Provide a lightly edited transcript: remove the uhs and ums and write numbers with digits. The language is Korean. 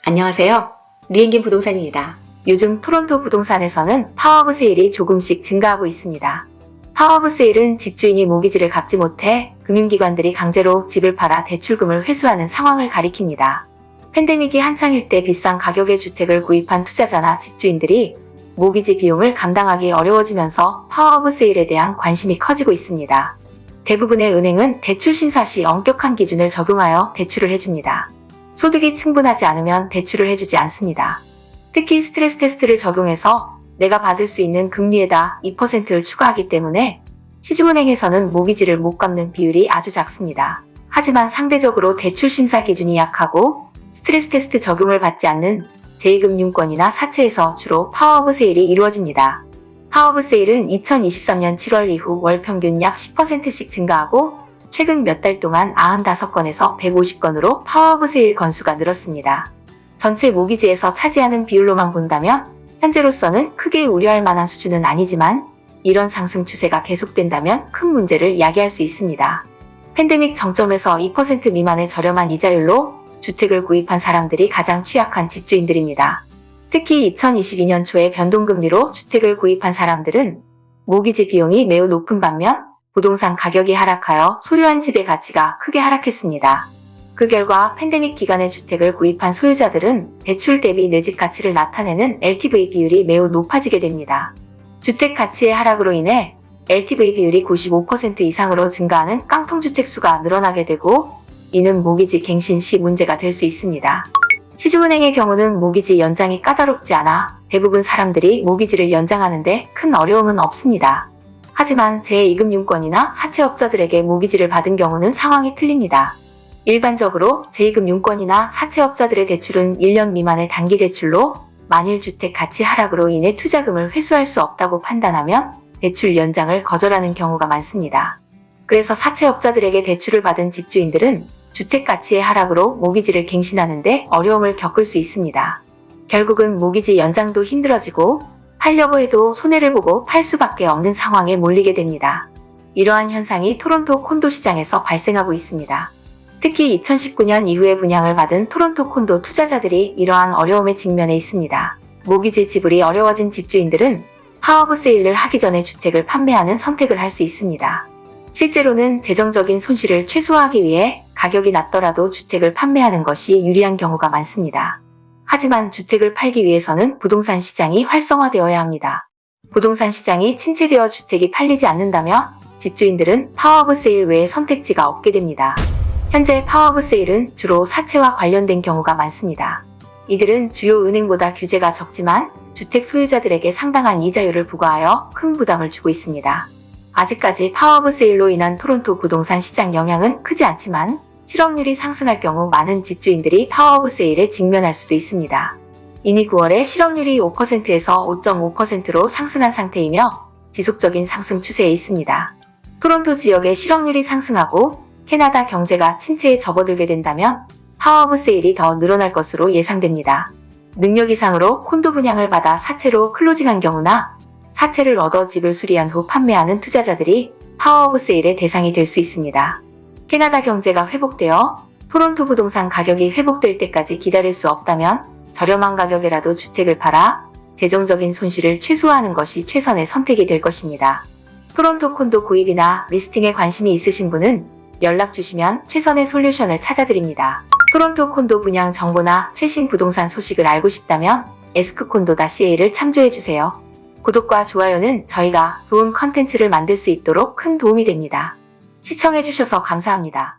안녕하세요. 리엔긴 부동산입니다. 요즘 토론토 부동산에서는 파워오브 세일이 조금씩 증가하고 있습니다. 파워오브 세일은 집주인이 모기지를 갚지 못해 금융기관들이 강제로 집을 팔아 대출금을 회수하는 상황을 가리킵니다. 팬데믹이 한창일 때 비싼 가격의 주택을 구입한 투자자나 집주인들이 모기지 비용을 감당하기 어려워지면서 파워오브 세일에 대한 관심이 커지고 있습니다. 대부분의 은행은 대출 심사 시 엄격한 기준을 적용하여 대출을 해줍니다. 소득이 충분하지 않으면 대출을 해주지 않습니다. 특히 스트레스 테스트를 적용해서 내가 받을 수 있는 금리에다 2%를 추가하기 때문에 시중은행에서는 모기지를 못 갚는 비율이 아주 작습니다. 하지만 상대적으로 대출 심사 기준이 약하고 스트레스 테스트 적용을 받지 않는 제2금융권이나 사채에서 주로 파워오브 세일이 이루어집니다. 파워오브 세일은 2023년 7월 이후 월 평균 약 10%씩 증가하고 최근 몇 달 동안 95건에서 150건으로 파워오브 세일 건수가 늘었습니다. 전체 모기지에서 차지하는 비율로만 본다면 현재로서는 크게 우려할 만한 수준은 아니지만 이런 상승 추세가 계속된다면 큰 문제를 야기할 수 있습니다. 팬데믹 정점에서 2% 미만의 저렴한 이자율로 주택을 구입한 사람들이 가장 취약한 집주인들입니다. 특히 2022년 초에 변동금리로 주택을 구입한 사람들은 모기지 비용이 매우 높은 반면 부동산 가격이 하락하여 소유한 집의 가치가 크게 하락했습니다. 그 결과 팬데믹 기간에 주택을 구입한 소유자들은 대출 대비 내 집 가치를 나타내는 LTV 비율이 매우 높아지게 됩니다. 주택 가치의 하락으로 인해 LTV 비율이 95% 이상으로 증가하는 깡통주택 수가 늘어나게 되고 이는 모기지 갱신 시 문제가 될 수 있습니다. 시중은행의 경우는 모기지 연장이 까다롭지 않아 대부분 사람들이 모기지를 연장하는데 큰 어려움은 없습니다. 하지만 제2금융권이나 사채업자들에게 모기지를 받은 경우는 상황이 틀립니다. 일반적으로 제2금융권이나 사채업자들의 대출은 1년 미만의 단기 대출로 만일 주택 가치 하락으로 인해 투자금을 회수할 수 없다고 판단하면 대출 연장을 거절하는 경우가 많습니다. 그래서 사채업자들에게 대출을 받은 집주인들은 주택 가치의 하락으로 모기지를 갱신하는데 어려움을 겪을 수 있습니다. 결국은 모기지 연장도 힘들어지고 팔려고 해도 손해를 보고 팔 수밖에 없는 상황에 몰리게 됩니다. 이러한 현상이 토론토 콘도 시장에서 발생하고 있습니다. 특히 2019년 이후에 분양을 받은 토론토 콘도 투자자들이 이러한 어려움에 직면해 있습니다. 모기지 지불이 어려워진 집주인들은 파워오브 세일을 하기 전에 주택을 판매하는 선택을 할 수 있습니다. 실제로는 재정적인 손실을 최소화하기 위해 가격이 낮더라도 주택을 판매하는 것이 유리한 경우가 많습니다. 하지만 주택을 팔기 위해서는 부동산 시장이 활성화되어야 합니다. 부동산 시장이 침체되어 주택이 팔리지 않는다면 집주인들은 파워오브 세일 외에 선택지가 없게 됩니다. 현재 파워오브 세일은 주로 사채와 관련된 경우가 많습니다. 이들은 주요 은행보다 규제가 적지만 주택 소유자들에게 상당한 이자율을 부과하여 큰 부담을 주고 있습니다. 아직까지 파워오브 세일로 인한 토론토 부동산 시장 영향은 크지 않지만 실업률이 상승할 경우 많은 집주인들이 파워오브 세일에 직면할 수도 있습니다. 이미 9월에 실업률이 5%에서 5.5%로 상승한 상태이며 지속적인 상승 추세에 있습니다. 토론토 지역의 실업률이 상승하고 캐나다 경제가 침체에 접어들게 된다면 파워오브 세일이 더 늘어날 것으로 예상됩니다. 능력 이상으로 콘도 분양을 받아 사채로 클로징한 경우나 사채를 얻어 집을 수리한 후 판매하는 투자자들이 파워오브 세일의 대상이 될 수 있습니다. 캐나다 경제가 회복되어 토론토 부동산 가격이 회복될 때까지 기다릴 수 없다면 저렴한 가격에라도 주택을 팔아 재정적인 손실을 최소화하는 것이 최선의 선택이 될 것입니다. 토론토 콘도 구입이나 리스팅에 관심이 있으신 분은 연락 주시면 최선의 솔루션을 찾아드립니다. 토론토 콘도 분양 정보나 최신 부동산 소식을 알고 싶다면 에스크콘도.ca를 참조해주세요. 구독과 좋아요는 저희가 좋은 컨텐츠를 만들 수 있도록 큰 도움이 됩니다. 시청해주셔서 감사합니다.